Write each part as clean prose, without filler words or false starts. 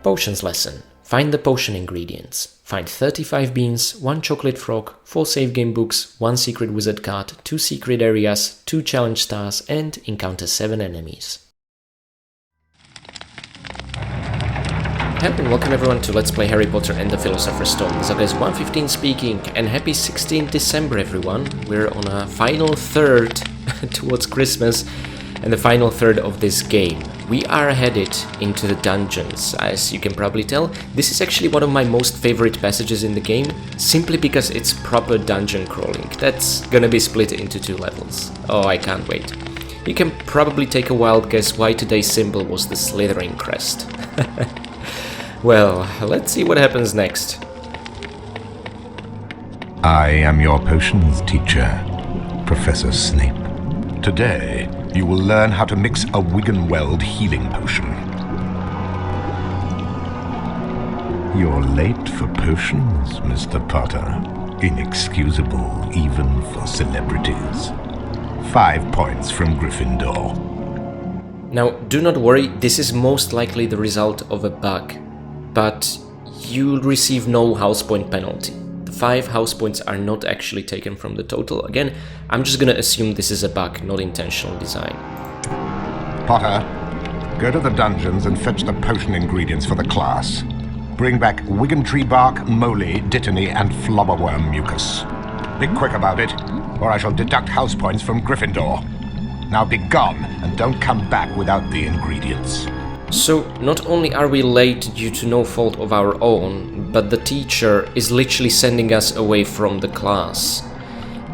Potions lesson. Find the potion ingredients. Find 35 beans, 1 chocolate frog, 4 save game books, 1 secret wizard card, 2 secret areas, 2 challenge stars, and encounter 7 enemies. Hello and welcome everyone to Let's Play Harry Potter and the Philosopher's Stone. This is 115 speaking, and happy 16th December everyone. We're on a final third towards Christmas, and the final third of this game. We are headed into the dungeons. As you can probably tell, this is actually one of my most favorite passages in the game, simply because it's proper dungeon crawling. That's gonna be split into 2 levels. Oh, I can't wait. You can probably take a wild guess why today's symbol was the Slytherin crest. Well, let's see what happens next. I am your potions teacher, Professor Snape. Today, you will learn how to mix a Wiggenweld healing potion. You're late for potions, Mr. Potter. Inexcusable, even for celebrities. 5 points from Gryffindor. Now, do not worry, this is most likely the result of a bug, but you'll receive no house point penalty. The 5 house points are not actually taken from the total. Again, I'm just gonna assume this is a bug, not intentional design. Potter, go to the dungeons and fetch the potion ingredients for the class. Bring back Wiggentree bark, moly, dittany, and flobberworm mucus. Be quick about it, or I shall deduct house points from Gryffindor. Now be gone, and don't come back without the ingredients. So, not only are we late due to no fault of our own, but the teacher is literally sending us away from the class.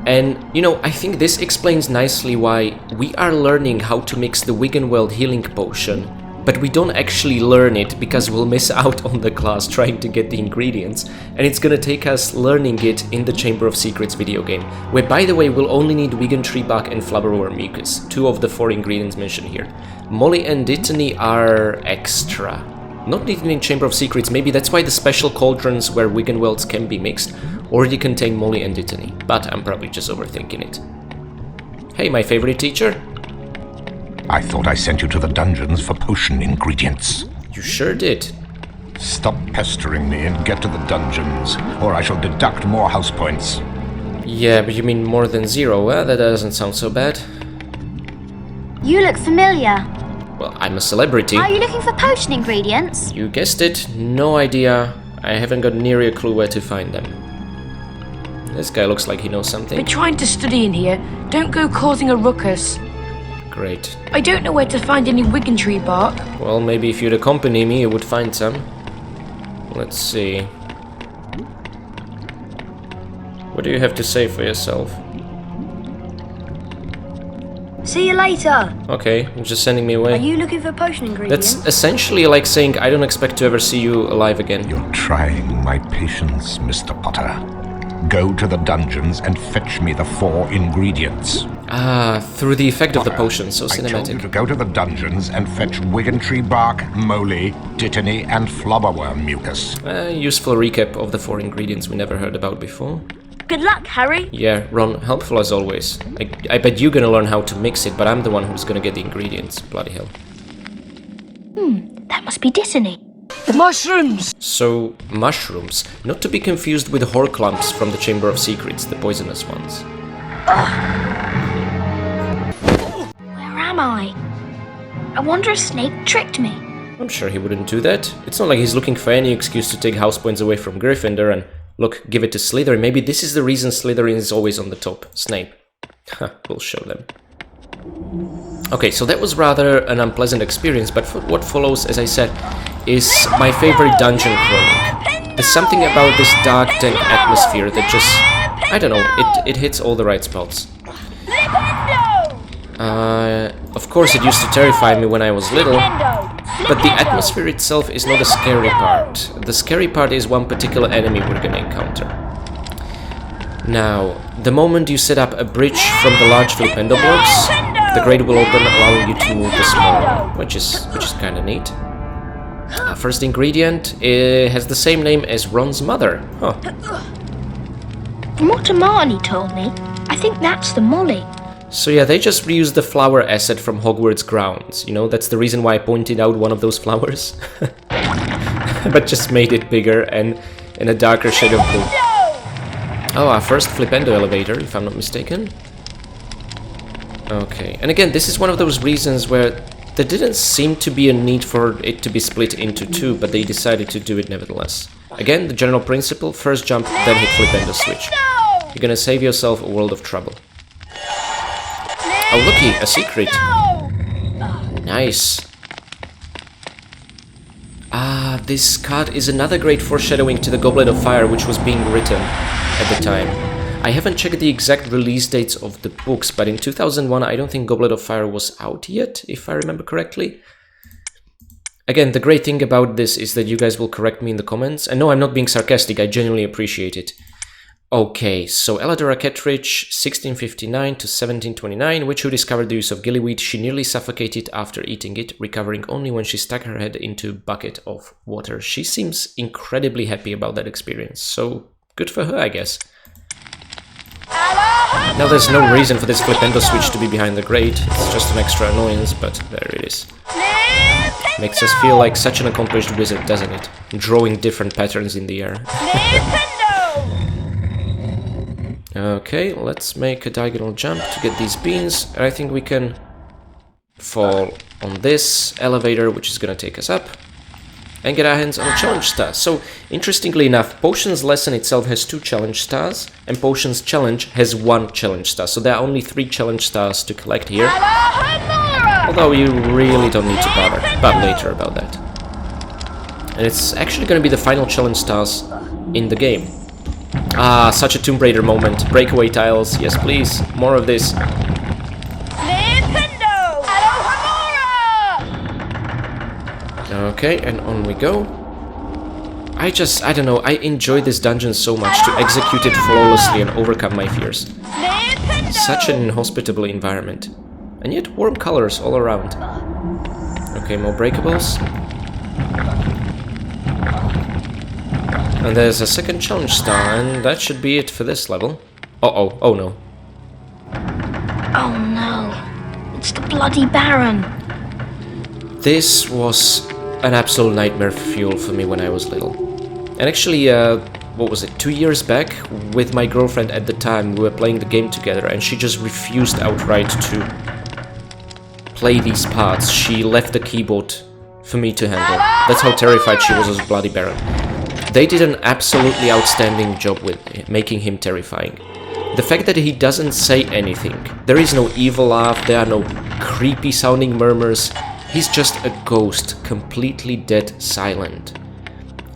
And, you know, I think this explains nicely why we are learning how to mix the Wiggenweld healing potion, but we don't actually learn it because we'll miss out on the class trying to get the ingredients, and it's gonna take us learning it in the Chamber of Secrets video game, where, by the way, we'll only need Wiggentree bark and flubberworm mucus, 2 of the 4 ingredients mentioned here. Moly and dittany are extra. Not needed in Chamber of Secrets, maybe that's why the special cauldrons where Wiggenwelds can be mixed already contain moly and dittany, but I'm probably just overthinking it. Hey, my favorite teacher? I thought I sent you to the dungeons for potion ingredients. You sure did. Stop pestering me and get to the dungeons, or I shall deduct more house points. Yeah, but you mean more than 0, That doesn't sound so bad. You look familiar. Well, I'm a celebrity. Are you looking for potion ingredients? You guessed it, no idea. I haven't got near a clue where to find them. This guy looks like he knows something. We're trying to study in here. Don't go causing a ruckus. Great. I don't know where to find any Wiggentree bark. Well, maybe if you'd accompany me, you would find some. Let's see. What do you have to say for yourself? See you later. Okay, you're just sending me away. Are you looking for potion ingredients? That's essentially like saying I don't expect to ever see you alive again. You're trying my patience, Mr. Potter. Go to the dungeons and fetch me the 4 ingredients. Ah, through the effect of the Potter, potion, so I told you cinematic. to go to the dungeons and fetch Wiggentree bark, moly, dittany, and flobberworm mucus. Useful recap of the 4 ingredients we never heard about before. Good luck, Harry. Yeah, Ron, helpful as always. I bet you're gonna learn how to mix it, but I'm the one who's gonna get the ingredients. Bloody hell. That must be dittany. Mushrooms! So, mushrooms, not to be confused with horcrux from the Chamber of Secrets, the poisonous ones. Where am I? I wonder if Snape tricked me. I'm sure he wouldn't do that. It's not like he's looking for any excuse to take house points away from Gryffindor and, look, give it to Slytherin. Maybe this is the reason Slytherin is always on the top. Snape. We'll show them. Okay, so that was rather an unpleasant experience, but what follows, as I said, is my favorite dungeon crawling. There's something about this dark, dank atmosphere that just, I don't know, it hits all the right spots. Of course it used to terrify me when I was little, but the atmosphere itself is not the scary part. The scary part is one particular enemy we're gonna encounter. Now, the moment you set up a bridge from the large flipendo blocks, the grate will open, allowing you to move the small one, which is kinda neat. Our first ingredient has the same name as Ron's mother. Huh. From what Hermione told me, I think that's the moly. So yeah, they just reused the flower asset from Hogwarts grounds. You know, that's the reason why I pointed out one of those flowers. but just made it bigger and in a darker shade of blue. Oh, our first Flipendo elevator, if I'm not mistaken. Okay, and again, this is one of those reasons where there didn't seem to be a need for it to be split into two, but they decided to do it nevertheless. Again, the general principle, first jump, then hit Flipendo switch. You're gonna save yourself a world of trouble. Oh, looky, a secret. Nice. Ah, this card is another great foreshadowing to the Goblet of Fire, which was being written at the time. I haven't checked the exact release dates of the books, but in 2001 I don't think Goblet of Fire was out yet, if I remember correctly. Again, the great thing about this is that you guys will correct me in the comments. And no, I'm not being sarcastic, I genuinely appreciate it. Okay, so Elladora Kettridge, 1659 to 1729, witch who discovered the use of gillyweed. She nearly suffocated after eating it, recovering only when she stuck her head into a bucket of water. She seems incredibly happy about that experience, so good for her, I guess. Now there's no reason for this Flipendo switch to be behind the grate, it's just an extra annoyance, but there it is. Makes us feel like such an accomplished wizard, doesn't it? Drawing different patterns in the air. Okay, let's make a diagonal jump to get these beans, and I think we can fall on this elevator, which is gonna take us up, and get our hands on a challenge star. So, interestingly enough, Potions Lesson itself has 2 challenge stars, and Potions Challenge has 1 challenge star, so there are only 3 challenge stars to collect here. Although you really don't need to bother, but later about that. And it's actually gonna be the final challenge stars in the game. Ah, such a Tomb Raider moment. Breakaway tiles, yes please, more of this. Okay, and on we go. I don't know, I enjoy this dungeon so much to execute it flawlessly and overcome my fears. Such an inhospitable environment. And yet warm colors all around. Okay, more breakables. And there's a second challenge star, and that should be it for this level. Uh-oh, oh no. Oh no, it's the bloody Baron. This was an absolute nightmare fuel for me when I was little. And actually, what was it, 2 years back, with my girlfriend at the time, we were playing the game together, and she just refused outright to play these parts. She left the keyboard for me to handle. That's how terrified she was of Bloody Baron. They did an absolutely outstanding job with making him terrifying. The fact that he doesn't say anything, there is no evil laugh, there are no creepy sounding murmurs, he's just a ghost, completely dead silent.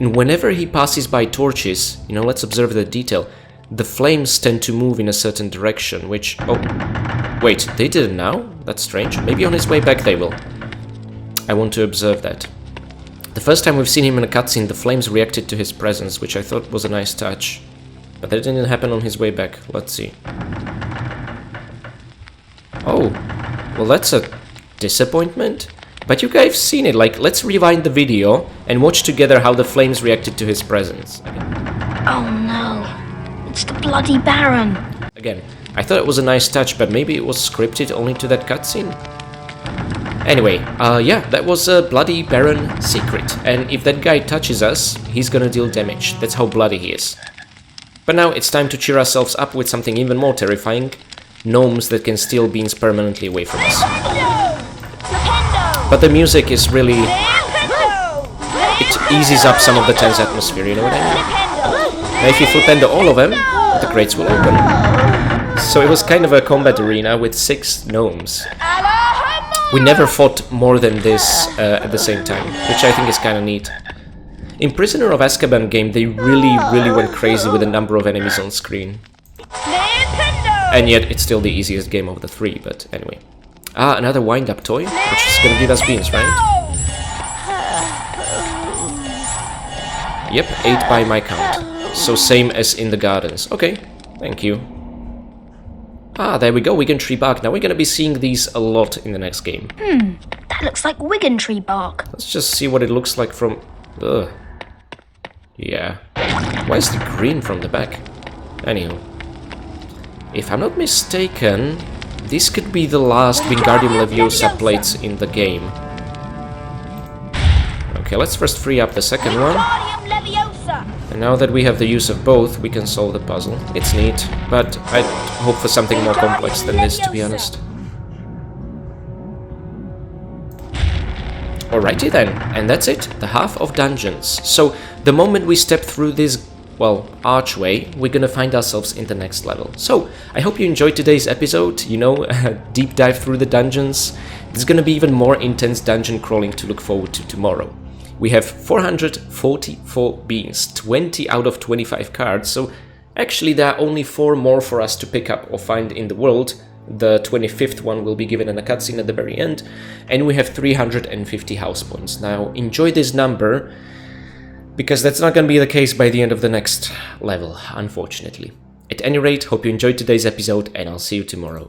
And whenever he passes by torches, you know, let's observe the detail, the flames tend to move in a certain direction, which... oh, wait, they did it now? That's strange. Maybe on his way back they will. I want to observe that. The first time we've seen him in a cutscene, the flames reacted to his presence, which I thought was a nice touch. But that didn't happen on his way back. Let's see. Oh, well that's a disappointment. But you guys have seen it, like, let's rewind the video and watch together how the flames reacted to his presence. Oh no, it's the bloody Baron. Again, I thought it was a nice touch, but maybe it was scripted only to that cutscene? Anyway, yeah, that was a Bloody Baron secret, and if that guy touches us, he's gonna deal damage. That's how bloody he is. But now it's time to cheer ourselves up with something even more terrifying. Gnomes that can steal beans permanently away from us. But the music is really... it eases up some of the tense atmosphere, you know what I mean? Now if you Flipendo all of them, the crates will open. So it was kind of a combat arena with 6 gnomes. We never fought more than this at the same time, which I think is kind of neat. In Prisoner of Azkaban game, they really went crazy with the number of enemies on screen. And yet, it's still the easiest game of the 3, but anyway. Ah, another wind-up toy, which is gonna give us beans, right? Yep, 8 by my count. So same as in the gardens. Okay, thank you. Ah, there we go, Wigan Tree Bark. Now we're gonna be seeing these a lot in the next game. That looks like Wigan Tree bark. Let's just see what it looks like from... ugh. Yeah. Why is the green from the back? Anywho. If I'm not mistaken, this could be the last Wingardium Leviosa plates in the game. Okay, let's first free up the second one. Wingardium Leviosa! And now that we have the use of both, we can solve the puzzle. It's neat, but I'd hope for something more complex than this, to be honest. Alrighty then, and that's it, the half of dungeons. So, the moment we step through this, well, archway, we're gonna find ourselves in the next level. So, I hope you enjoyed today's episode, you know, a deep dive through the dungeons. There's gonna be even more intense dungeon crawling to look forward to tomorrow. We have 444 beings, 20 out of 25 cards, so actually there are only 4 more for us to pick up or find in the world. The 25th one will be given in a cutscene at the very end, and we have 350 house points. Now, enjoy this number, because that's not going to be the case by the end of the next level, unfortunately. At any rate, hope you enjoyed today's episode, and I'll see you tomorrow.